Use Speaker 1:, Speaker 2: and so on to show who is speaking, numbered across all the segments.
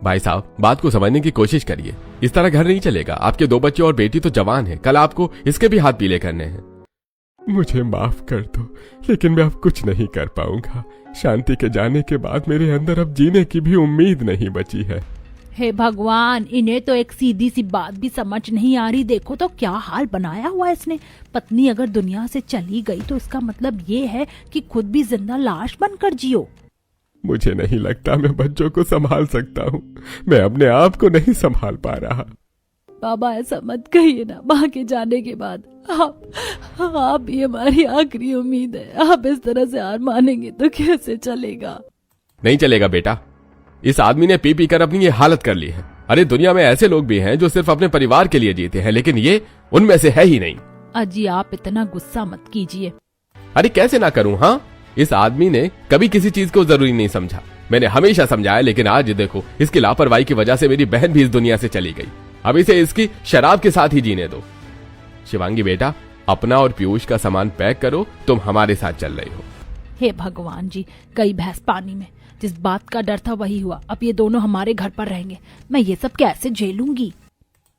Speaker 1: भाई साहब, बात को समझने की कोशिश करिए। इस तरह घर नहीं चलेगा। आपके 2 बच्चे और बेटी तो जवान है, कल आपको इसके भी हाथ पीले करने हैं।
Speaker 2: मुझे माफ कर दो, लेकिन मैं अब कुछ नहीं कर पाऊंगा। शांति के जाने के बाद मेरे अंदर अब जीने की भी उम्मीद नहीं बची है।
Speaker 3: हे भगवान, इन्हें तो एक सीधी सी बात भी समझ नहीं आ रही। देखो तो क्या हाल बनाया हुआ है इसने। पत्नी अगर दुनिया से चली गई तो इसका मतलब ये है कि खुद भी जिंदा लाश बनकर जियो।
Speaker 2: मुझे नहीं लगता मैं बच्चों को संभाल सकता हूँ। मैं अपने आप को नहीं संभाल पा रहा।
Speaker 3: बाबा ऐसा मत कहिए ना। माँ के जाने के बाद आप ही हमारी आखिरी उम्मीद है। आप इस तरह से हार मानेंगे तो कैसे चलेगा?
Speaker 1: नहीं चलेगा बेटा। इस आदमी ने पी पी कर अपनी ये हालत कर ली है। अरे दुनिया में ऐसे लोग भी हैं जो सिर्फ अपने परिवार के लिए जीते हैं, लेकिन ये उनमें से है ही नहीं।
Speaker 3: अजी आप इतना गुस्सा मत कीजिए।
Speaker 1: अरे कैसे ना करूं? हाँ, इस आदमी ने कभी किसी चीज को जरूरी नहीं समझा। मैंने हमेशा समझाया, लेकिन आज देखो, इसकी लापरवाही की वजह से मेरी बहन भी इस दुनिया से चली गई। अब इसे इसकी शराब के साथ ही जीने दो। शिवांगी बेटा, अपना और पीयूष का सामान पैक करो, तुम हमारे साथ चल रही हो।
Speaker 3: हे भगवान जी, गई भैंस पानी में। जिस बात का डर था वही हुआ। अब ये दोनों हमारे घर पर रहेंगे। मैं ये सब कैसे झेलूंगी?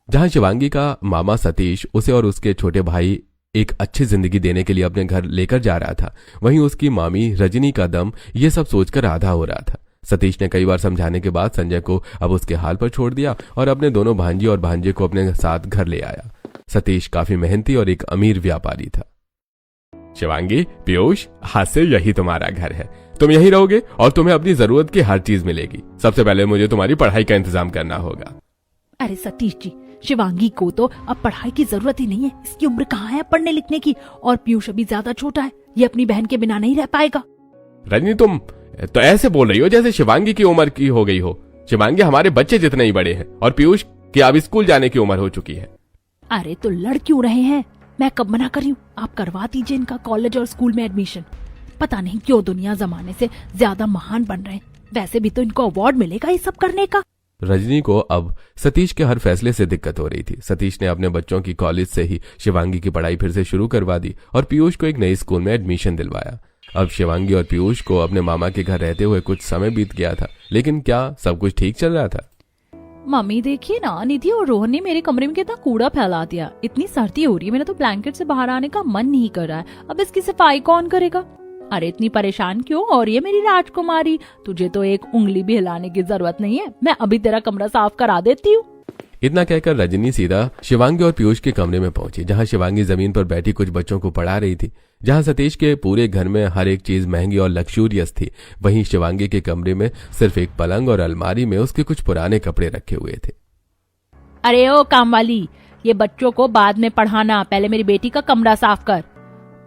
Speaker 1: जहां शिवांगी का मामा सतीश उसे और उसके छोटे भाई एक अच्छी जिंदगी देने के लिए अपने घर लेकर जा रहा था, वहीं उसकी मामी रजनी का दम ये सब सोचकर आधा हो रहा था। सतीश ने कई बार समझाने के बाद संजय को अब उसके हाल पर छोड़ दिया और अपने दोनों भांजी और भांजे को अपने साथ घर ले आया। सतीश काफी मेहनती और एक अमीर व्यापारी था। शिवांगी, पीयूष, आज से यही तुम्हारा घर है। तुम यहीं रहोगे और तुम्हें अपनी जरूरत की हर चीज मिलेगी। सबसे पहले मुझे तुम्हारी पढ़ाई का इंतजाम करना होगा।
Speaker 3: अरे सतीश जी, शिवांगी को तो अब पढ़ाई की जरूरत ही नहीं है। इसकी उम्र कहाँ है पढ़ने लिखने की? और पीयूष अभी ज्यादा छोटा है, ये अपनी बहन के बिना नहीं रह पाएगा।
Speaker 1: रजनी, तुम तो ऐसे बोल रही हो जैसे शिवांगी की उम्र की हो गई हो। शिवांगी हमारे बच्चे जितने ही बड़े हैं और पीयूष की अब स्कूल जाने की उम्र हो चुकी है।
Speaker 3: अरे तो लड़ क्यों रहे हैं? मैं कब मना कर रही हूँ? आप करवा दीजिए इनका कॉलेज और स्कूल में एडमिशन। पता नहीं क्यों दुनिया जमाने से ज्यादा महान बन रहे हैं। वैसे भी तो इनको अवार्ड मिलेगा ये सब करने का।
Speaker 1: रजनी को अब सतीश के हर फैसले से दिक्कत हो रही थी। सतीश ने अपने बच्चों की कॉलेज से ही शिवांगी की पढ़ाई फिर से शुरू करवा दी और पीयूष को एक नई स्कूल में एडमिशन दिलवाया। अब शिवांगी और पीयूष को अपने मामा के घर रहते हुए कुछ समय बीत गया था, लेकिन क्या सब कुछ ठीक चल रहा था?
Speaker 3: मम्मी देखिए ना, निधि और रोहन ने मेरे कमरे में कितना कूड़ा फैला दिया। इतनी सर्दी हो रही है, मेरा तो ब्लैंकेट से बाहर आने का मन नहीं कर रहा है। अब इसकी सफाई कौन करेगा? अरे इतनी परेशान क्यों हो रही है मेरी राजकुमारी? तुझे तो एक उंगली भी हिलाने की जरूरत नहीं है। मैं अभी तेरा कमरा साफ करा देती हूँ।
Speaker 1: इतना कहकर रजनी सीधा शिवांगी और पीयूष के कमरे में पहुंची, जहां शिवांगी जमीन पर बैठी कुछ बच्चों को पढ़ा रही थी। जहां सतीश के पूरे घर में हर एक चीज महंगी और लग्जूरियस थी, वहीं शिवांगी के कमरे में सिर्फ एक पलंग और अलमारी में उसके कुछ पुराने कपड़े रखे हुए थे।
Speaker 3: अरे ओ काम वाली, ये बच्चों को बाद में पढ़ाना, पहले मेरी बेटी का कमरा साफ कर।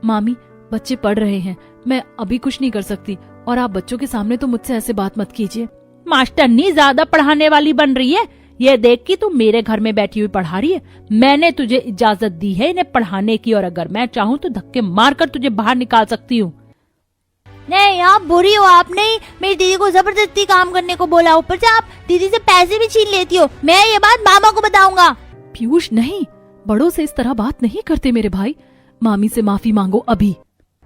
Speaker 3: मामी, बच्चे पढ़ रहे हैं, मैं अभी कुछ नहीं कर सकती। और आप बच्चों के सामने तो मुझसे ऐसे बात मत कीजिए। मास्टरनी ज्यादा पढ़ाने वाली बन रही है। ये देख कि तू मेरे घर में बैठी हुई पढ़ा रही है। मैंने तुझे इजाजत दी है इन्हें पढ़ाने की, और अगर मैं चाहूँ तो धक्के मारकर तुझे बाहर निकाल सकती हूँ।
Speaker 4: नहीं, आप बुरी हो। आपने मेरी दीदी को जबरदस्ती काम करने को बोला, ऊपर से आप दीदी से पैसे भी छीन लेती हो। मैं ये बात मामा को बताऊंगा।
Speaker 3: पीयूष नहीं, बड़ों से इस तरह बात नहीं करते मेरे भाई। मामी से माफी मांगो अभी।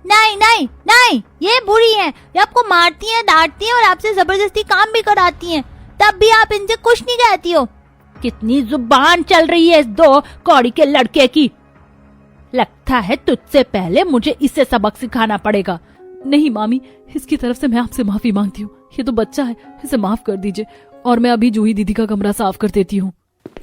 Speaker 4: नहीं नहीं नहीं, ये बुरी हैं। ये आपको मारती हैं, डांटती हैं और आपसे जबरदस्ती काम भी कराती हैं, तब भी आप इनसे कुछ नहीं कहती हो।
Speaker 3: कितनी जुबान चल रही है इस दो कौड़ी के लड़के की। लगता है तुझसे पहले मुझे इससे सबक सिखाना पड़ेगा। नहीं मामी, इसकी तरफ से मैं आपसे माफी मांगती हूँ। ये तो बच्चा है, इसे माफ कर दीजिए। और मैं अभी जूही दीदी का कमरा साफ कर देती हूँ।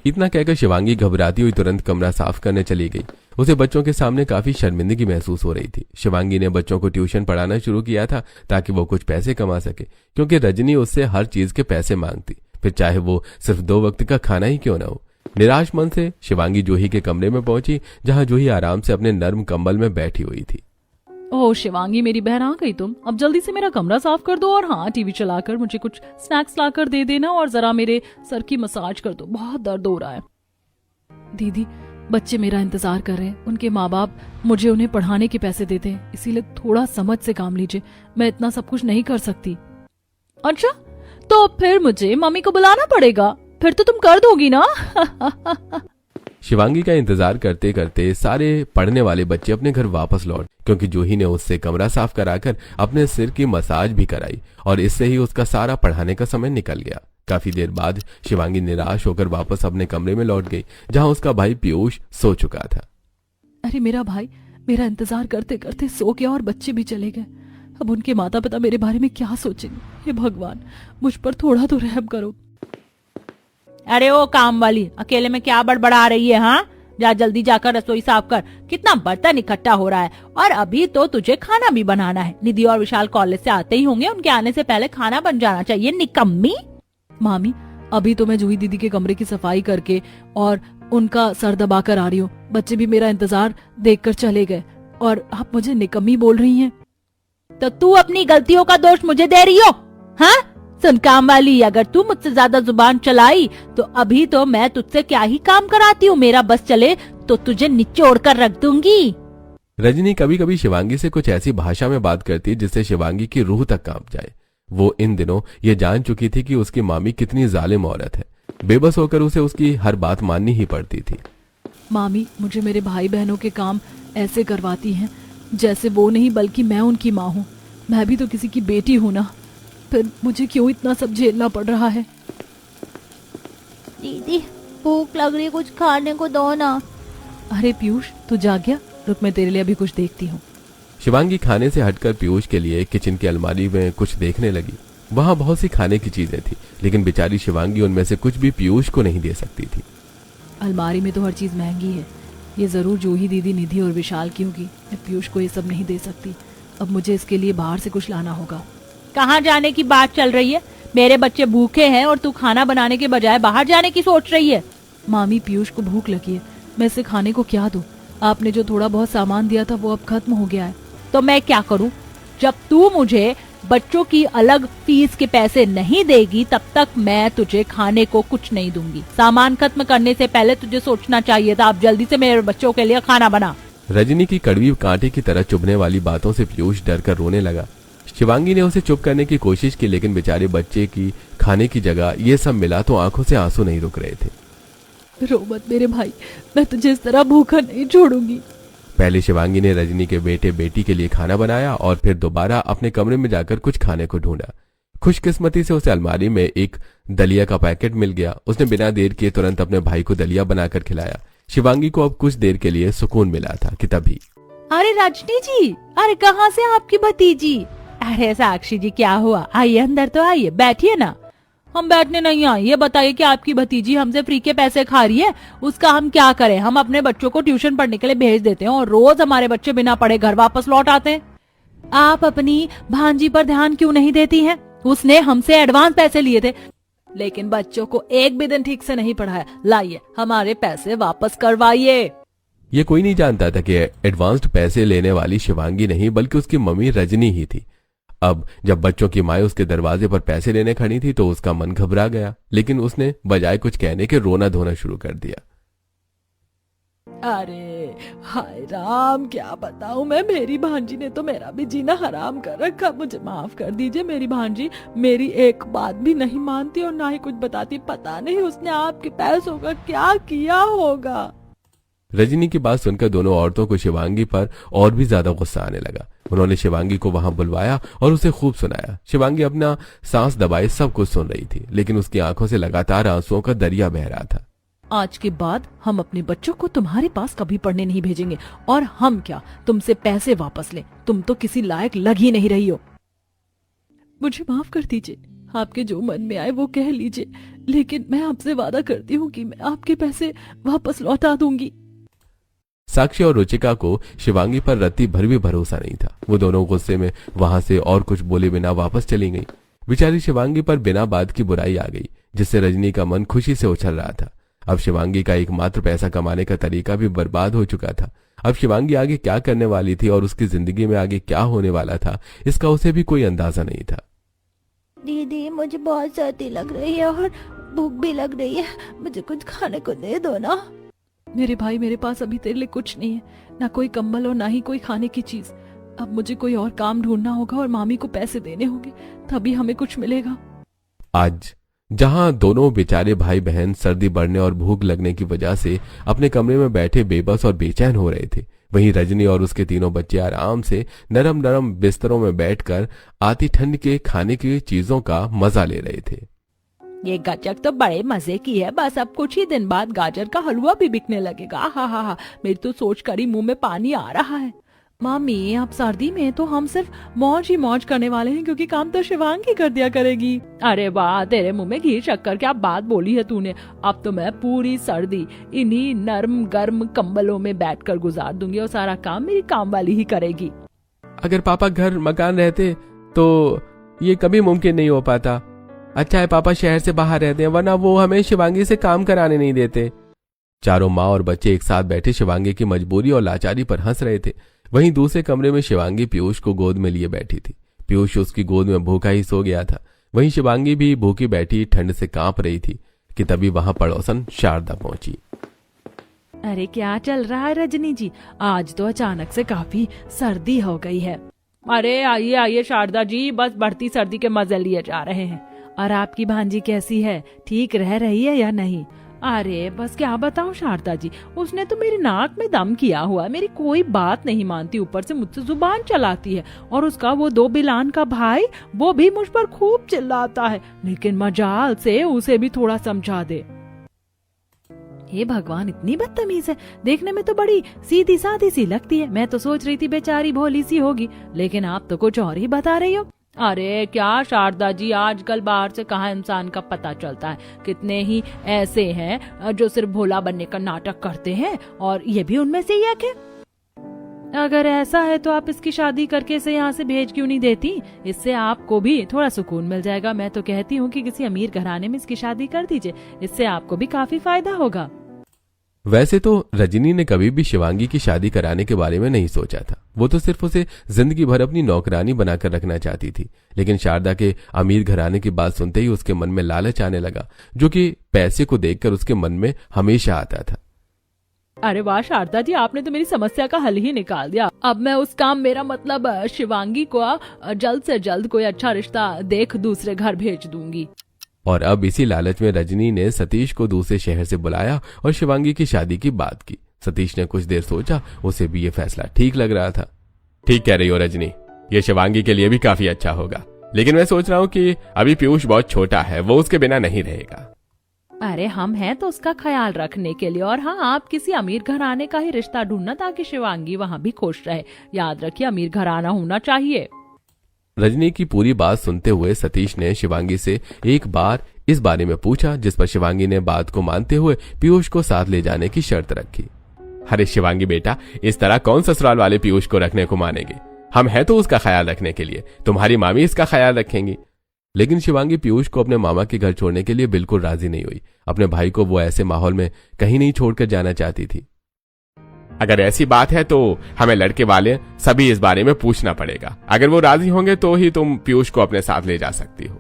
Speaker 1: इतना कहकर शिवांगी घबराती हुई तुरंत कमरा साफ करने चली गई। उसे बच्चों के सामने काफी शर्मिंदगी महसूस हो रही थी। शिवांगी ने बच्चों को ट्यूशन पढ़ाना शुरू किया था ताकि वो कुछ पैसे कमा सके, क्योंकि रजनी उससे हर चीज के पैसे मांगती, फिर चाहे वो सिर्फ 2 वक्त का खाना ही क्यों न हो। निराश मन से शिवांगी जूही के कमरे में पहुंची, जहां जूही आराम से अपने नर्म कंबल में बैठी हुई थी।
Speaker 3: ओह शिवांगी, मेरी बहन आ गई तुम। अब जल्दी से मेरा कमरा साफ कर दो और हाँ, टीवी चलाकर मुझे कुछ स्नैक्स लाकर दे देना और जरा मेरे सर की मसाज कर दो, बहुत दर्द हो रहा है। दीदी, बच्चे मेरा इंतजार कर रहे हैं। उनके माँ बाप मुझे उन्हें पढ़ाने के पैसे देते हैं, इसीलिए थोड़ा समझ से काम लीजिए। मैं इतना सब कुछ नहीं कर सकती। अच्छा, तो फिर मुझे मम्मी को बुलाना पड़ेगा। फिर तो तुम कर दोगी ना?
Speaker 1: शिवांगी का इंतजार करते करते सारे पढ़ने वाले बच्चे अपने घर वापस लौट। क्योंकि जूही ने उससे कमरा साफ कराकर अपने सिर की मसाज भी कराई और इससे ही उसका सारा पढ़ाने का समय निकल गया। काफी देर बाद शिवांगी निराश होकर वापस अपने कमरे में लौट गई, जहां उसका भाई पीयूष सो चुका था।
Speaker 3: अरे मेरा भाई मेरा इंतजार करते करते सो गया और बच्चे भी चले गए। अब उनके माता पिता मेरे बारे में क्या सोचेंगे? हे भगवान, मुझ पर थोड़ा तो रहम करो।
Speaker 4: अरे ओ काम वाली, अकेले में क्या बड़बड़ा रही है? हाँ, जा जल्दी जाकर रसोई साफ कर। कितना बर्तन इकट्ठा हो रहा है और अभी तो तुझे खाना भी बनाना है। निधि और विशाल कॉलेज से आते ही होंगे, उनके आने से पहले खाना बन जाना चाहिए। निकम्मी।
Speaker 3: मामी, अभी तो मैं जूही दीदी के कमरे की सफाई करके और उनका सर दबाकर आ रही हूँ। बच्चे भी मेरा इंतजार देखकर चले गए और आप मुझे निकम्मी बोल रही हैं।
Speaker 4: तो तू अपनी गलतियों का दोष मुझे दे रही हो? हाँ, सुन काम वाली, अगर तू मुझसे ज्यादा जुबान चलाई तो अभी तो मैं तुझसे क्या ही काम कराती हूँ। मेरा बस चले तो तुझे निचोड़ कर रख दूंगी।
Speaker 1: रजनी कभी कभी शिवांगी से कुछ ऐसी भाषा में बात करती जिससे शिवांगी की रूह तक कांप जाए। वो इन दिनों ये जान चुकी थी कि उसकी मामी कितनी जालिम औरत है। बेबस होकर उसे उसकी हर बात माननी ही पड़ती थी।
Speaker 3: मामी, मुझे मेरे भाई बहनों के काम ऐसे करवाती हैं जैसे वो नहीं बल्कि मैं उनकी माँ हूँ। मैं भी तो किसी की बेटी हूँ ना, फिर मुझे क्यों इतना सब झेलना पड़ रहा है?
Speaker 4: दीदी, भूख लग रही है, कुछ खाने को दो ना।
Speaker 3: अरे पीयूष, तू जाग गया? रुक, मैं तेरे लिए अभी कुछ देखती हूँ।
Speaker 1: शिवांगी खाने से हटकर पीयूष के लिए किचन की अलमारी में कुछ देखने लगी। वहां बहुत सी खाने की चीजें थी, लेकिन बेचारी शिवांगी उनमें से कुछ भी पीयूष को नहीं दे सकती थी।
Speaker 3: अलमारी में तो हर चीज महंगी है। ये जरूर जूही दीदी, निधि और विशाल की होगी। मैं पीयूष को ये सब नहीं दे सकती। अब मुझे इसके लिए बाहर से कुछ लाना होगा।
Speaker 4: कहाँ जाने की बात चल रही है? मेरे बच्चे भूखे हैं और तू खाना बनाने के बजाय बाहर जाने की सोच रही है।
Speaker 3: मामी, पीयूष को भूख लगी है, मैं इसे खाने को क्या दूं? आपने जो थोड़ा बहुत सामान दिया था वो अब खत्म हो गया है।
Speaker 4: तो मैं क्या करूं? जब तू मुझे बच्चों की अलग फीस के पैसे नहीं देगी तब तक मैं तुझे खाने को कुछ नहीं दूंगी। सामान खत्म करने से पहले तुझे सोचना चाहिए था। अब जल्दी से मेरे बच्चों के लिए खाना बना।
Speaker 1: रजनी की कड़वी कांटे की तरह चुभने वाली बातों से पीयूष डर कर रोने लगा। शिवांगी ने उसे चुप करने की कोशिश की, लेकिन बेचारे बच्चे की खाने की जगह ये सब मिला तो आंखों से आंसू नहीं रुक रहे थे।
Speaker 3: रो मत मेरे भाई, मैं तुझे इस तरह भूखा नहीं छोड़ूंगी।
Speaker 1: पहले शिवांगी ने रजनी के बेटे बेटी के लिए खाना बनाया और फिर दोबारा अपने कमरे में जाकर कुछ खाने को ढूंढा। खुशकिस्मती से उसे अलमारी में एक दलिया का पैकेट मिल गया। उसने बिना देर किए तुरंत अपने भाई को दलिया बनाकर खिलाया। शिवांगी को अब कुछ देर के लिए सुकून मिला था कि तभी,
Speaker 4: अरे रजनी जी, अरे कहाँ से आपकी भतीजी? अरे साक्षी जी, क्या हुआ? आइए अंदर तो आइए, बैठिए ना। हम बैठने नहीं आए। ये बताइए कि आपकी भतीजी हमसे फ्री के पैसे खा रही है, उसका हम क्या करें? हम अपने बच्चों को ट्यूशन पढ़ने के लिए भेज देते हैं और रोज हमारे बच्चे बिना पढ़े घर वापस लौट आते हैं। आप अपनी भांजी पर ध्यान क्यों नहीं देती हैं? उसने हमसे एडवांस पैसे लिए थे, लेकिन बच्चों को एक भी दिन ठीक से नहीं पढ़ाया। लाइए, हमारे पैसे वापस करवाइए।
Speaker 1: ये कोई नहीं जानता था कि एडवांस्ड पैसे लेने वाली शिवांगी नहीं बल्कि उसकी मम्मी रजनी ही थी। अब जब बच्चों की माए उसके दरवाजे पर पैसे लेने खड़ी थी तो उसका मन घबरा गया, लेकिन उसने बजाय कुछ कहने के रोना धोना शुरू कर दिया।
Speaker 3: अरे हाय राम, क्या बताऊं मैं। मेरी भांजी ने तो मेरा भी जीना हराम कर रखा। मुझे माफ कर दीजिए। मेरी भांजी मेरी एक बात भी नहीं मानती और ना ही कुछ बताती। पता नहीं उसने आपके पैसों का क्या किया होगा।
Speaker 1: रजनी की बात सुनकर दोनों औरतों को शिवांगी पर और भी ज्यादा गुस्सा आने लगा। उन्होंने शिवांगी को वहां बुलवाया और उसे खूब सुनाया। शिवांगी अपना सांस दबाए सब कुछ सुन रही थी, लेकिन उसकी आंखों से लगातार आंसुओं का दरिया बह रहा था।
Speaker 3: आज के बाद हम अपने बच्चों को तुम्हारे पास कभी पढ़ने नहीं भेजेंगे। और हम क्या तुमसे पैसे वापस लें? तुम तो किसी लायक लग ही नहीं रही हो। मुझे माफ कर दीजिए। आपके जो मन में आए वो कह लीजिए, लेकिन मैं आपसे वादा करती हूँ कि मैं आपके पैसे वापस लौटा दूंगी।
Speaker 1: साक्षी और रुचिका को शिवांगी पर रत्ती भर भी भरोसा नहीं था। वो दोनों गुस्से में वहां से और कुछ बोले बिना वापस चली गई। बेचारी शिवांगी पर बिना बात की बुराई आ गई, जिससे रजनी का मन खुशी से उछल रहा था। अब शिवांगी का एकमात्र पैसा कमाने का तरीका भी बर्बाद हो चुका था। अब शिवांगी आगे क्या करने वाली थी और उसकी जिंदगी में आगे क्या होने वाला था, इसका उसे भी कोई अंदाजा नहीं था।
Speaker 4: दीदी, मुझे बहुत सर्दी लग रही है और भूख भी लग रही है। मुझे कुछ खाने को दे दो ना।
Speaker 3: मेरे भाई, मेरे पास अभी तेरे लिए कुछ नहीं है, ना कोई कंबल और ना ही कोई खाने की चीज। अब मुझे कोई और काम ढूंढना होगा और मामी को पैसे देने होंगे, तभी हमें कुछ मिलेगा।
Speaker 1: आज जहां दोनों बेचारे भाई बहन सर्दी बढ़ने और भूख लगने की वजह से अपने कमरे में बैठे बेबस और बेचैन हो रहे थे, वहीं रजनी और उसके तीनों बच्चे आराम से नरम नरम बिस्तरों में बैठकर आती ठंड के खाने की चीजों का मजा ले रहे थे।
Speaker 4: ये गचक तो बड़े मजे की है। बस अब कुछ ही दिन बाद गाजर का हलवा भी बिकने लगेगा। हा हा हा, मेरी तो सोच कर ही मुंह में पानी आ रहा है। मामी, अब सर्दी में तो हम सिर्फ मौज ही मौज करने वाले हैं, क्योंकि काम तो शिवांगी कर दिया करेगी। अरे वाह, तेरे मुंह में घी शक्कर, क्या बात बोली है तूने। अब तो मैं पूरी सर्दी इन्हीं नरम गर्म कंबलों में बैठकर गुजार दूंगी और सारा काम मेरी काम वाली ही करेगी।
Speaker 1: अगर पापा घर मकान रहते तो ये कभी मुमकिन नहीं हो पाता। अच्छा है पापा शहर से बाहर रहते हैं, वरना वो हमें शिवांगी से काम कराने नहीं देते। चारों माँ और बच्चे एक साथ बैठे शिवांगी की मजबूरी और लाचारी पर हंस रहे थे। वहीं दूसरे कमरे में शिवांगी पीयूष को गोद में लिए बैठी थी। पीयूष उसकी गोद में भूखा ही सो गया था। वहीं शिवांगी भी भूखी बैठी ठंड से कांप रही थी कि तभी वहां पड़ोसन शारदा पहुंची।
Speaker 4: अरे क्या चल रहा है रजनी जी, आज तो अचानक से काफी सर्दी हो गई है।
Speaker 3: अरे आइए आइए शारदा जी, बस बढ़ती सर्दी के मजे लिए जा रहे हैं।
Speaker 4: और आपकी भांजी कैसी है, ठीक रह रही है या नहीं? अरे बस क्या बताऊं शारदा जी, उसने तो मेरी नाक में दम किया हुआ है। मेरी कोई बात नहीं मानती, ऊपर से मुझसे जुबान चलाती है। और उसका वो 2 बिलान का भाई, वो भी मुझ पर खूब चिल्लाता है, लेकिन मजाल से उसे भी थोड़ा समझा दे। हे भगवान, इतनी बदतमीज है। देखने में तो बड़ी सीधी सादी सी लगती है। मैं तो सोच रही थी बेचारी भोली सी होगी, लेकिन आप तो कुछ और ही बता रही हो।
Speaker 3: अरे क्या शारदा जी, आजकल बाहर से कहाँ इंसान का पता चलता है। कितने ही ऐसे हैं जो सिर्फ भोला बनने का नाटक करते हैं, और ये भी उनमें से एक है।
Speaker 4: अगर ऐसा है तो आप इसकी शादी करके इसे यहाँ से भेज क्यों नहीं देती? इससे आपको भी थोड़ा सुकून मिल जाएगा। मैं तो कहती हूँ कि किसी अमीर घराने में इसकी शादी कर दीजिए, इससे आपको भी काफी फायदा होगा।
Speaker 1: वैसे तो रजनी ने कभी भी शिवांगी की शादी कराने के बारे में नहीं सोचा था। वो तो सिर्फ उसे जिंदगी भर अपनी नौकरानी बनाकर रखना चाहती थी। लेकिन शारदा के अमीर घराने की बात सुनते ही उसके मन में लालच आने लगा, जो कि पैसे को देखकर उसके मन में हमेशा आता था।
Speaker 3: अरे वाह शारदा जी, आपने तो मेरी समस्या का हल ही निकाल दिया। अब मैं उस काम, मेरा मतलब शिवांगी को जल्द से जल्द कोई अच्छा रिश्ता देख दूसरे घर भेज दूंगी।
Speaker 1: और अब इसी लालच में रजनी ने सतीश को दूसरे शहर से बुलाया और शिवांगी की शादी की बात की। सतीश ने कुछ देर सोचा, उसे भी ये फैसला ठीक लग रहा था। ठीक कह रही हो रजनी, ये शिवांगी के लिए भी काफी अच्छा होगा। लेकिन मैं सोच रहा हूँ कि अभी पीयूष बहुत छोटा है, वो उसके बिना नहीं रहेगा।
Speaker 4: अरे हम हैं तो उसका ख्याल रखने के लिए। और हाँ, आप किसी अमीर घराने का ही रिश्ता ढूंढना ताकि शिवांगी वहाँ भी खुश रहे। याद रखिए, अमीर घराना होना चाहिए।
Speaker 1: रजनी की पूरी बात सुनते हुए सतीश ने शिवांगी से एक बार इस बारे में पूछा, जिस पर शिवांगी ने बात को मानते हुए पीयूष को साथ ले जाने की शर्त रखी। अरे शिवांगी बेटा, इस तरह कौन ससुराल वाले पीयूष को रखने को मानेंगे? हम हैं तो उसका ख्याल रखने के लिए, तुम्हारी मामी इसका ख्याल रखेंगी। लेकिन शिवांगी पीयूष को अपने मामा के घर छोड़ने के लिए बिल्कुल राजी नहीं हुई। अपने भाई को वो ऐसे माहौल में कहीं नहीं छोड़कर जाना चाहती थी।
Speaker 2: अगर ऐसी बात है तो हमें लड़के वाले सभी इस बारे में पूछना पड़ेगा। अगर वो राजी होंगे तो ही तुम पीयूष को अपने साथ ले जा सकती हो।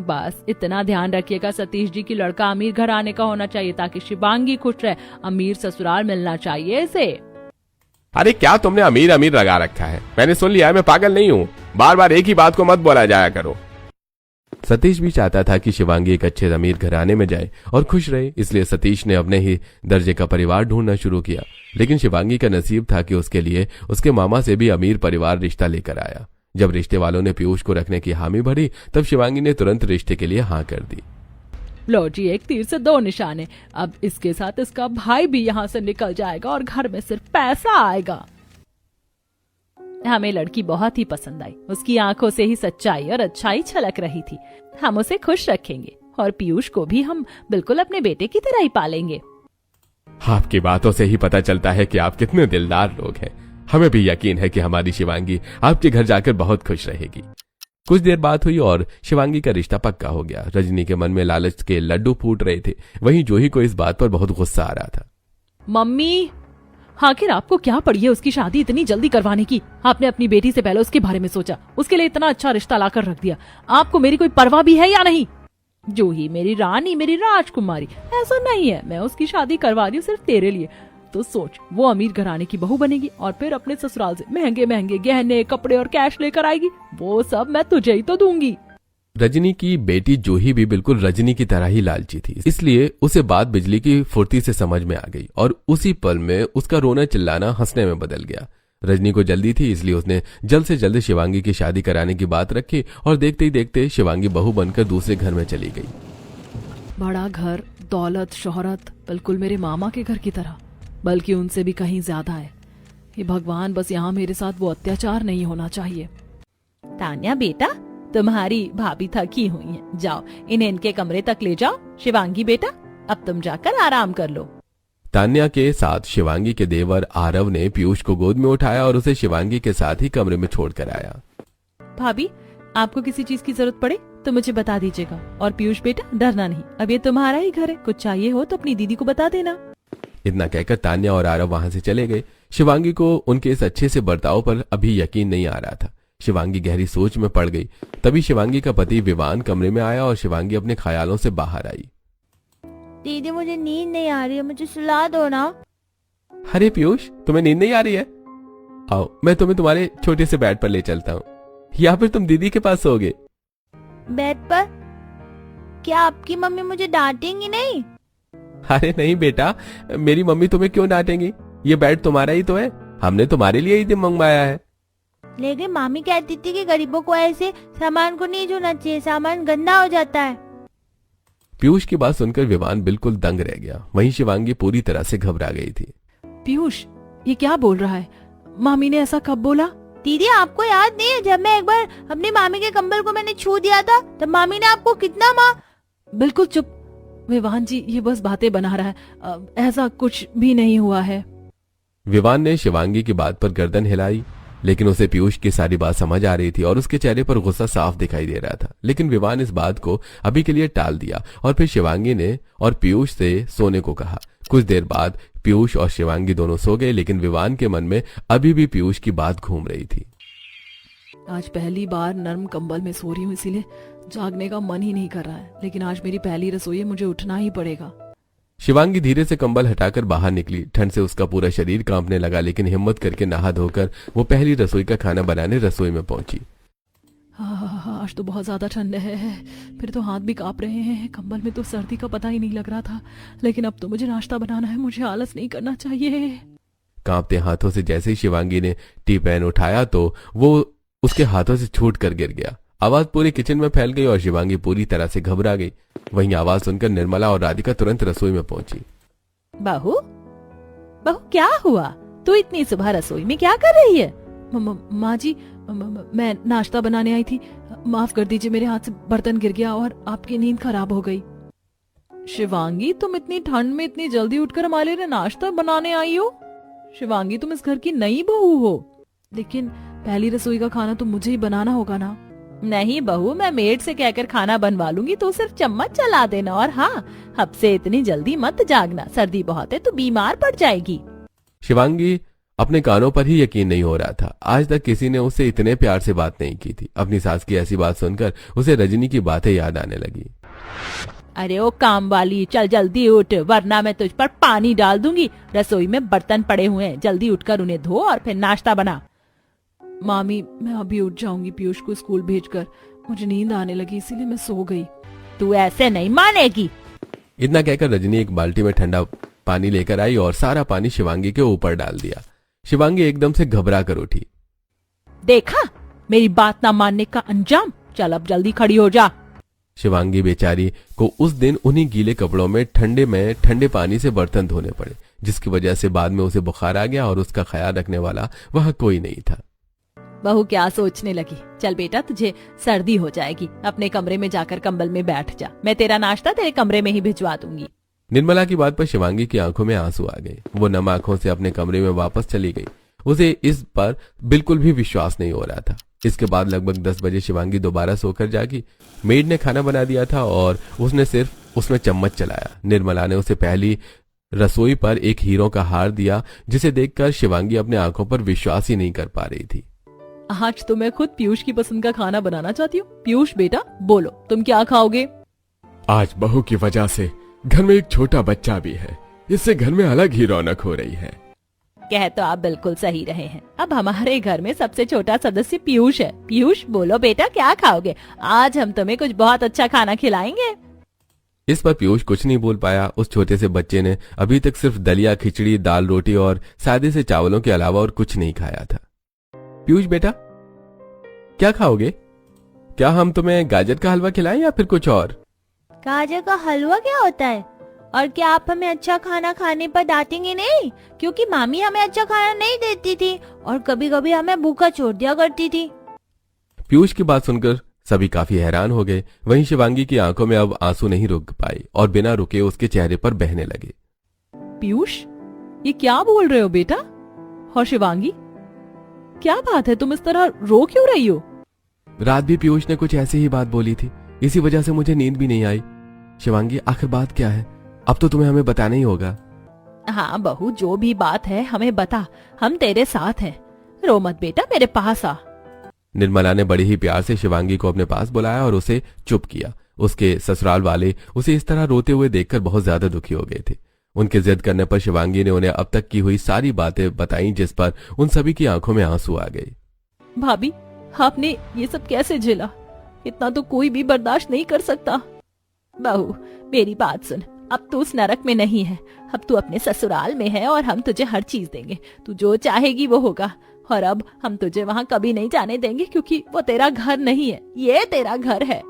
Speaker 3: बस इतना ध्यान रखिएगा सतीश जी की लड़का अमीर घराने का होना चाहिए ताकि शिवांगी खुश रहे। अमीर ससुराल मिलना चाहिए इसे।
Speaker 2: अरे क्या तुमने अमीर अमीर लगा रखा है? मैंने सुन लिया है, मैं पागल नहीं हूँ। बार बार एक ही बात को मत बोला जाया करो।
Speaker 1: सतीश भी चाहता था कि शिवांगी एक अच्छे अमीर घराने में जाए और खुश रहे, इसलिए सतीश ने अपने ही दर्जे का परिवार ढूंढना शुरू किया। लेकिन शिवांगी का नसीब था कि उसके लिए उसके मामा से भी अमीर परिवार रिश्ता लेकर आया। जब रिश्ते वालों ने पीयूष को रखने की हामी भरी, तब शिवांगी ने तुरंत रिश्ते के लिए हाँ कर दी।
Speaker 3: लो जी, एक तीर से 2 निशाने। अब इसके साथ इसका भाई भी यहाँ से निकल जाएगा और घर में सिर्फ पैसा आएगा।
Speaker 4: हमें लड़की बहुत ही पसंद आई। उसकी आंखों से ही सच्चाई और अच्छाई छलक रही थी। हम उसे खुश रखेंगे और पीयूष को भी हम बिल्कुल अपने बेटे की तरह ही पालेंगे।
Speaker 2: आपकी बातों से ही पता चलता है कि आप कितने दिलदार लोग हैं। हमें भी यकीन है कि हमारी शिवांगी आपके घर जाकर बहुत खुश रहेगी।
Speaker 1: कुछ देर बात हुई और शिवांगी का रिश्ता पक्का हो गया। रजनी के मन में लालच के लड्डू फूट रहे थे, वहीं जूही को इस बात पर बहुत गुस्सा आ रहा था।
Speaker 3: मम्मी, आखिर आपको क्या पड़ी है उसकी शादी इतनी जल्दी करवाने की? आपने अपनी बेटी से पहले उसके बारे में सोचा, उसके लिए इतना अच्छा रिश्ता लाकर रख दिया। आपको मेरी कोई परवाह भी है या नहीं? जूही मेरी रानी, मेरी राजकुमारी, ऐसा नहीं है। मैं उसकी शादी करवा रही हूँ सिर्फ तेरे लिए। तो सोच, वो अमीर घराने की बहू बनेगी और फिर अपने ससुराल से महंगे महंगे गहने, कपड़े और कैश लेकर आएगी। वो सब मैं तुझे ही तो दूंगी।
Speaker 1: रजनी की बेटी जूही भी बिल्कुल रजनी की तरह ही लालची थी, इसलिए उसे बात बिजली की फुर्ती से समझ में आ गई और उसी पल में उसका रोना चिल्लाना हंसने में बदल गया। रजनी को जल्दी थी, इसलिए उसने जल्द से जल्द शिवांगी की शादी कराने की बात रखी और देखते ही देखते शिवांगी बहू बनकर दूसरे घर में चली गई।
Speaker 3: बड़ा घर, दौलत, शोहरत, बिल्कुल मेरे मामा के घर की तरह, बल्कि उनसे भी कहीं ज्यादा है। ये भगवान, बस यहाँ मेरे साथ वो अत्याचार नहीं होना चाहिए।
Speaker 4: तान्या बेटा, तुम्हारी भाभी थकी हुई है, जाओ इन्हें इनके कमरे तक ले जाओ। शिवांगी बेटा, अब तुम जाकर आराम कर लो।
Speaker 1: तान्या के साथ शिवांगी के देवर आरव ने पीयूष को गोद में उठाया और उसे शिवांगी के साथ ही कमरे में छोड़कर आया।
Speaker 4: भाभी, आपको किसी चीज की जरूरत पड़े तो मुझे बता दीजिएगा। और पीयूष बेटा, डरना नहीं, अब ये तुम्हारा ही घर है, कुछ चाहिए हो तो अपनी दीदी को बता देना।
Speaker 1: इतना कहकर तान्या और आरव वहां से चले गए। शिवांगी को उनके इस अच्छे से बर्ताव पर अभी यकीन नहीं आ रहा था। शिवांगी गहरी सोच में पड़ गई। तभी शिवांगी का पति विवान कमरे में आया और शिवांगी अपने ख्यालों से बाहर आई।
Speaker 5: दीदी, मुझे नींद नहीं आ रही है, मुझे सुला दो ना।
Speaker 1: अरे पीयूष, तुम्हें नींद नहीं आ रही है? आओ, मैं तुम्हें तुम्हारे छोटे से बेड पर ले चलता हूँ, या फिर तुम दीदी के पास सोओगे?
Speaker 5: बेड पर? क्या आपकी मम्मी मुझे डांटेंगी नहीं?
Speaker 1: अरे नहीं बेटा, मेरी मम्मी तुम्हें क्यों डांटेंगी? ये बेड तुम्हारा ही तो है, हमने तुम्हारे लिए ही मंगवाया है।
Speaker 5: लेकिन मामी कहती थी कि गरीबों को ऐसे सामान को नहीं छूना चाहिए, सामान गंदा हो जाता है।
Speaker 1: पीयूष की बात सुनकर विवान बिल्कुल दंग रह गया। वहीं शिवांगी पूरी तरह से घबरा गई थी।
Speaker 3: पीयूष, ये क्या बोल रहा है? मामी ने ऐसा कब बोला?
Speaker 5: दीदी, आपको याद नहीं है जब मैं एक बार अपनी मामी के कंबल को मैंने छू दिया था, तब मामी ने आपको कितना
Speaker 3: बिल्कुल चुप विवान जी, ये बस बातें बना रहा है, ऐसा कुछ भी नहीं हुआ है।
Speaker 1: विवान ने शिवांगी की बात पर गर्दन हिलाई, लेकिन उसे पीयूष की सारी बात समझ आ रही थी और उसके चेहरे पर गुस्सा साफ दिखाई दे रहा था। लेकिन विवान इस बात को अभी के लिए टाल दिया और फिर शिवांगी ने और पीयूष से सोने को कहा। कुछ देर बाद पीयूष और शिवांगी दोनों सो गए, लेकिन विवान के मन में अभी भी पीयूष की बात घूम रही थी।
Speaker 3: आज पहली बार नर्म कंबल में सो रही हूँ, इसीलिए जागने का मन ही नहीं कर रहा है, लेकिन आज मेरी पहली रसोई है, मुझे उठना ही पड़ेगा।
Speaker 1: शिवांगी धीरे से कंबल हटाकर बाहर निकली। ठंड से उसका पूरा शरीर कांपने लगा, लेकिन हिम्मत करके नहा धोकर वो पहली रसोई का खाना बनाने रसोई में पहुंची।
Speaker 3: आज तो बहुत ज्यादा ठंड है, फिर तो हाथ भी कांप रहे हैं। कंबल में तो सर्दी का पता ही नहीं लग रहा था, लेकिन अब तो मुझे नाश्ता बनाना है, मुझे आलस नहीं करना चाहिए।
Speaker 1: कांपते हाथों से जैसे ही शिवांगी ने टी पैन उठाया तो वो उसके हाथों से छूट कर गिर गया। आवाज पूरे किचन में फैल गई और शिवांगी पूरी तरह से घबरा गई। वहीं आवाज सुनकर निर्मला और राधिका तुरंत रसोई में पहुंची।
Speaker 4: बहू, बहू क्या हुआ? तू इतनी सुबह रसोई में क्या कर रही है?
Speaker 3: माँ जी, मैं नाश्ता बनाने आई थी, माफ कर दीजिए, मेरे हाथ से बर्तन गिर गया और आपकी नींद खराब हो गई। शिवांगी, तुम इतनी ठंड में इतनी जल्दी उठकर हमारे लिए नाश्ता बनाने आई हो? शिवांगी, तुम इस घर की नई बहू हो, लेकिन पहली रसोई का खाना तो मुझे ही बनाना होगा ना?
Speaker 4: नहीं बहू, मैं मेड से कहकर खाना बनवा लूंगी, तो सिर्फ चम्मच चला देना। और हाँ, अब से इतनी जल्दी मत जागना, सर्दी बहुत है तो बीमार पड़ जाएगी।
Speaker 1: शिवांगी अपने कानों पर ही यकीन नहीं हो रहा था। आज तक किसी ने उससे इतने प्यार से बात नहीं की थी। अपनी सास की ऐसी बात सुनकर उसे रजनी की बातें याद आने लगी।
Speaker 4: अरे ओ काम वाली, चल जल्दी उठ, वरना मैं तुझ पर पानी डाल दूंगी। रसोई में बर्तन पड़े हुए हैं, जल्दी उठकर उन्हें धो और फिर नाश्ता बना।
Speaker 3: मामी, मैं अभी उठ जाऊंगी, पीयूष को स्कूल भेजकर। मुझे नींद आने लगी, इसीलिए मैं सो गई।
Speaker 4: तू ऐसे नहीं मानेगी।
Speaker 1: इतना कहकर रजनी एक बाल्टी में ठंडा पानी लेकर आई और सारा पानी शिवांगी के ऊपर डाल दिया। शिवांगी एकदम से घबरा कर उठी।
Speaker 4: देखा मेरी बात ना मानने का अंजाम। चल अब जल्दी खड़ी हो जा।
Speaker 1: शिवांगी बेचारी को उस दिन उन्हीं गीले कपड़ों में ठंडे पानी से बर्तन धोने पड़े, जिसकी वजह से बाद में उसे बुखार आ गया और उसका ख्याल रखने वाला वहां कोई नहीं था।
Speaker 4: बहू क्या सोचने लगी? चल बेटा, तुझे सर्दी हो जाएगी, अपने कमरे में जाकर कंबल में बैठ जा, मैं तेरा नाश्ता तेरे कमरे में ही भिजवा दूंगी।
Speaker 1: निर्मला की बात पर शिवांगी की आंखों में आंसू आ गए। वो नम आंखों से अपने कमरे में वापस चली गई। उसे इस पर बिल्कुल भी विश्वास नहीं हो रहा था। इसके बाद लगभग 10 बजे शिवांगी दोबारा सोकर जागी। मेड ने खाना बना दिया था और उसने सिर्फ उसमें चम्मच चलाया। निर्मला ने उसे पहली रसोई पर एक हीरों का हार दिया, जिसे देखकर शिवांगी अपने आंखों पर विश्वास ही नहीं कर पा रही थी।
Speaker 3: आज तो मैं खुद पीयूष की पसंद का खाना बनाना चाहती हूँ। पीयूष बेटा, बोलो तुम क्या खाओगे?
Speaker 2: आज बहू की वजह से घर में एक छोटा बच्चा भी है, इससे घर में अलग ही रौनक हो रही है।
Speaker 4: कह तो आप बिल्कुल सही रहे हैं। अब हमारे घर में सबसे छोटा सदस्य पीयूष है। पीयूष, बोलो बेटा, क्या खाओगे? आज हम तुम्हें कुछ बहुत अच्छा खाना खिलाएंगे।
Speaker 1: इस पर पीयूष कुछ नहीं बोल पाया। उस छोटे से बच्चे ने अभी तक सिर्फ दलिया, खिचड़ी, दाल, रोटी और सादे से चावलों के अलावा और कुछ नहीं खाया था। पीयूष बेटा, क्या खाओगे? क्या हम तुम्हें गाजर का हलवा खिलाएं या फिर कुछ और?
Speaker 5: गाजर का हलवा क्या होता है? और क्या आप हमें अच्छा खाना खाने पर डांटेंगे नहीं? क्योंकि मामी हमें अच्छा खाना नहीं देती थी और कभी कभी हमें भूखा छोड़ दिया करती थी।
Speaker 1: पीयूष की बात सुनकर सभी काफी हैरान हो गए। वहीं शिवांगी की आंखों में अब आंसू नहीं रुक पाए और बिना रुके उसके चेहरे पर बहने लगे।
Speaker 3: पीयूष, ये क्या बोल रहे हो बेटा? और शिवांगी, क्या बात है, तुम इस तरह रो क्यों रही हो?
Speaker 1: रात भी पीयूष ने कुछ ऐसी ही बात बोली थी, इसी वजह से मुझे नींद भी नहीं आई। शिवांगी, आखिर बात क्या है? अब तो तुम्हें हमें बताना ही होगा।
Speaker 4: हाँ बहू, जो भी बात है हमें बता, हम तेरे साथ हैं। रो मत बेटा, मेरे पास आ।
Speaker 1: निर्मला ने बड़े ही प्यार से शिवांगी को अपने पास बुलाया और उसे चुप किया। उसके ससुराल वाले उसे इस तरह रोते हुए देखकर बहुत ज्यादा दुखी हो गए थे। उनके जिद करने पर शिवांगी ने उन्हें अब तक की हुई सारी बातें बताई, जिस पर उन सभी की आंखों में आंसू आ गए।
Speaker 3: भाभी, आपने ये सब कैसे झेला? इतना तो कोई भी बर्दाश्त नहीं कर सकता।
Speaker 4: बहू, मेरी बात सुन, अब तू उस नरक में नहीं है, अब तू अपने ससुराल में है और हम तुझे हर चीज देंगे। तू जो चाहेगी वो होगा और अब हम तुझे वहाँ कभी नहीं जाने देंगे, क्योंकि वो तेरा घर नहीं है, ये तेरा घर है।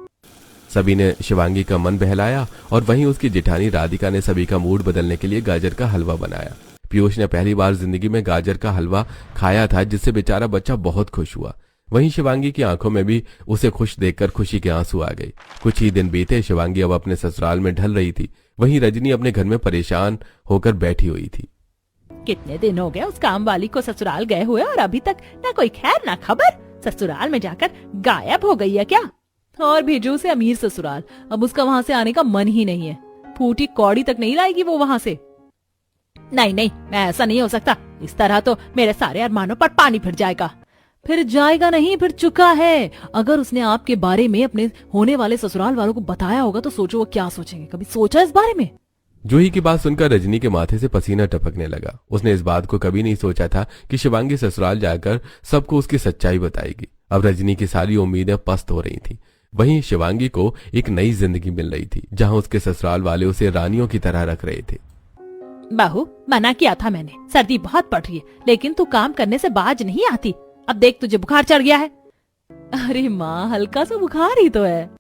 Speaker 1: सभी ने शिवांगी का मन बहलाया और वहीं उसकी जेठानी राधिका ने सभी का मूड बदलने के लिए गाजर का हलवा बनाया। पीयूष ने पहली बार जिंदगी में गाजर का हलवा खाया था, जिससे बेचारा बच्चा बहुत खुश हुआ। वहीं शिवांगी की आंखों में भी उसे खुश देखकर खुशी के आंसू आ गए। कुछ ही दिन बीते, शिवांगी अब अपने ससुराल में ढल रही थी। वहीं रजनी अपने घर में परेशान होकर बैठी हुई थी।
Speaker 4: कितने दिन हो गए उस काम वाली को ससुराल गए हुए और अभी तक ना कोई खैर ना खबर। ससुराल में जाकर गायब हो गई है क्या?
Speaker 3: और भेजो उसे अमीर ससुराल, अब उसका वहाँ से आने का मन ही नहीं है। फूटी कौड़ी तक नहीं लाएगी वो वहाँ से।
Speaker 4: नहीं नहीं, मैं ऐसा नहीं हो सकता। इस तरह तो मेरे सारे अरमानों पर पानी फिर जाएगा।
Speaker 3: फिर जाएगा नहीं, फिर चुका है। अगर उसने आपके बारे में अपने होने वाले ससुराल वालों को बताया होगा तो सोचो वो क्या सोचेंगे। कभी सोचा इस बारे में?
Speaker 1: जूही की बात सुनकर रजनी के माथे से पसीना टपकने लगा। उसने इस बात को कभी नहीं सोचा था कि शिवांगी ससुराल जाकर सबको उसकी सच्चाई बताएगी। अब रजनी की सारी उम्मीदें पस्त हो रही थी। वहीं शिवांगी को एक नई जिंदगी मिल रही थी, जहां उसके ससुराल वाले उसे रानियों की तरह रख रहे थे।
Speaker 4: बहू, मना किया था मैंने, सर्दी बहुत पड़ रही है, लेकिन तू काम करने से बाज नहीं आती। अब देख, तुझे बुखार चढ़ गया है।
Speaker 3: अरे माँ, हल्का सा बुखार ही तो है।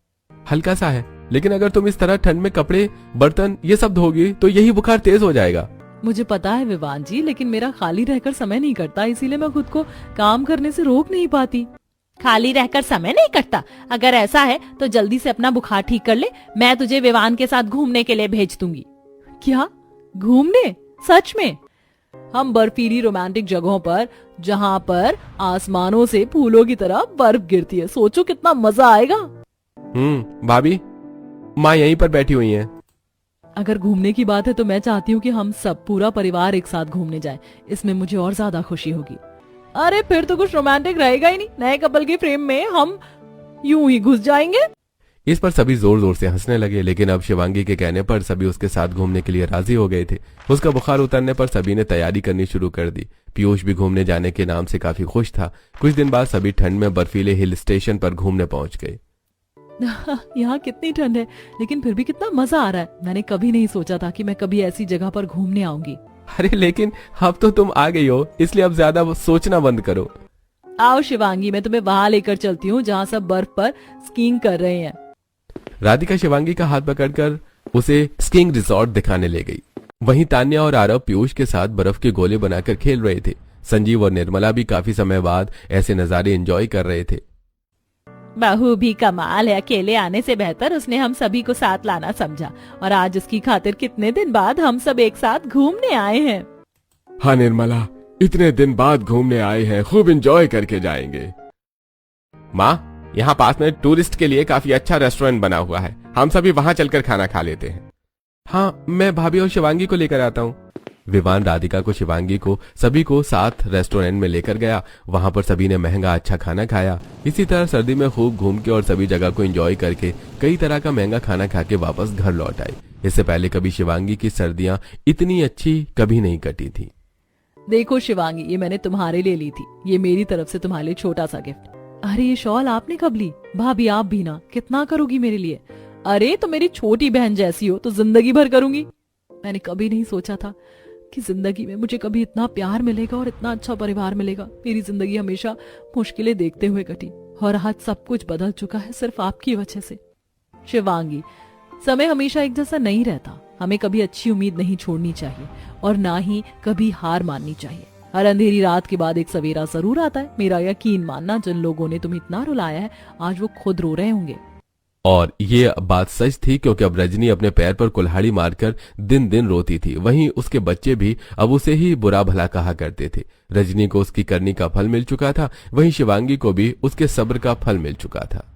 Speaker 1: हल्का सा है, लेकिन अगर तुम इस तरह ठंड में कपड़े, बर्तन ये सब धोगी तो यही बुखार तेज हो जाएगा।
Speaker 3: मुझे पता है विवान जी, लेकिन मेरा खाली रहकर समय नहीं कटता, इसीलिए मैं खुद को काम करने से रोक नहीं पाती।
Speaker 4: खाली रहकर समय नहीं कटता? अगर ऐसा है तो जल्दी से अपना बुखार ठीक कर ले। मैं तुझे विवान के साथ घूमने के लिए भेज दूंगी।
Speaker 3: क्या? घूमने? सच में? हम बर्फीली रोमांटिक जगहों पर, जहाँ पर आसमानों से फूलों की तरह बर्फ गिरती है। सोचो कितना मजा आएगा।
Speaker 1: भाभी, माँ यहीं पर बैठी हुई हैं।
Speaker 3: अगर घूमने की बात है तो मैं चाहती हूँ कि हम सब पूरा परिवार एक साथ घूमने जाएं। इसमें मुझे और ज्यादा खुशी होगी। अरे फिर तो कुछ रोमांटिक रहेगा ही नहीं। नए कपल की फ्रेम में हम यूं ही घुस जाएंगे।
Speaker 1: इस पर सभी जोर जोर से हंसने लगे, लेकिन अब शिवांगी के कहने पर सभी उसके साथ घूमने के लिए राजी हो गए थे। उसका बुखार उतरने पर सभी ने तैयारी करनी शुरू कर दी। पीयूष भी घूमने जाने के नाम से काफी खुश था। कुछ दिन बाद सभी ठंड में बर्फीले हिल स्टेशन पर घूमने पहुंच गए।
Speaker 3: यहाँ कितनी ठंड है, लेकिन फिर भी कितना मजा आ रहा है। मैंने कभी नहीं सोचा था कि मैं कभी ऐसी जगह पर घूमने आऊंगी।
Speaker 1: अरे लेकिन अब तो तुम आ गई हो, इसलिए अब ज्यादा सोचना बंद करो।
Speaker 3: आओ शिवांगी, मैं तुम्हें वहां लेकर चलती हूँ जहाँ सब बर्फ पर स्कीइंग कर रहे हैं।
Speaker 1: राधिका शिवांगी का हाथ पकड़कर उसे स्कीइंग रिजॉर्ट दिखाने ले गई। वहीं तान्या और आरव पीयूष के साथ बर्फ के गोले बनाकर खेल रहे थे। संजीव और निर्मला भी काफी समय बाद ऐसे नजारे एंजॉय कर रहे थे।
Speaker 4: बहू भी कमाल है, अकेले आने से बेहतर उसने हम सभी को साथ लाना समझा, और आज उसकी खातिर कितने दिन बाद हम सब एक साथ घूमने आए हैं।
Speaker 2: हाँ निर्मला, इतने दिन बाद घूमने आए हैं, खूब एंजॉय करके जाएंगे।
Speaker 1: माँ, यहाँ पास में टूरिस्ट के लिए काफी अच्छा रेस्टोरेंट बना हुआ है, हम सभी वहाँ चलकर खाना खा लेते हैं। हाँ, मैं भाभी और शिवांगी को लेकर आता हूँ। विवान राधिका को, शिवांगी को, सभी को साथ रेस्टोरेंट में लेकर गया। वहां पर सभी ने महंगा अच्छा खाना खाया। इसी तरह सर्दी में खूब घूम के और सभी जगह को एंजॉय करके कई तरह का महंगा खाना खा के वापस घर लौट आए। इससे पहले कभी शिवांगी की सर्दियां इतनी अच्छी कभी नहीं कटी थी।
Speaker 3: देखो शिवांगी, ये मैंने तुम्हारे लिए ली थी, ये मेरी तरफ से तुम्हारे लिए छोटा सा गिफ्ट। अरे ये शॉल आपने कब ली? भाभी आप भी ना, कितना करोगी मेरे लिए? अरे तो मेरी छोटी बहन जैसी हो तो जिंदगी भर करूंगी। मैंने कभी नहीं सोचा था कि जिंदगी में मुझे कभी इतना प्यार मिलेगा और इतना अच्छा परिवार मिलेगा। मेरी जिंदगी हमेशा मुश्किलें देखते हुए कटी और आज सब कुछ बदल चुका है सिर्फ आपकी वजह से। शिवांगी, समय हमेशा एक जैसा नहीं रहता। हमें कभी अच्छी उम्मीद नहीं छोड़नी चाहिए और ना ही कभी हार माननी चाहिए। हर अंधेरी रात के बाद एक सवेरा जरूर आता है। मेरा यकीन मानना, जिन लोगों ने तुम्हें इतना रुलाया है आज वो खुद रो रहे होंगे।
Speaker 1: और ये बात सच थी, क्योंकि अब रजनी अपने पैर पर कुल्हाड़ी मारकर दिन दिन रोती थी। वहीं उसके बच्चे भी अब उसे ही बुरा भला कहा करते थे। रजनी को उसकी करनी का फल मिल चुका था, वहीं शिवांगी को भी उसके सब्र का फल मिल चुका था।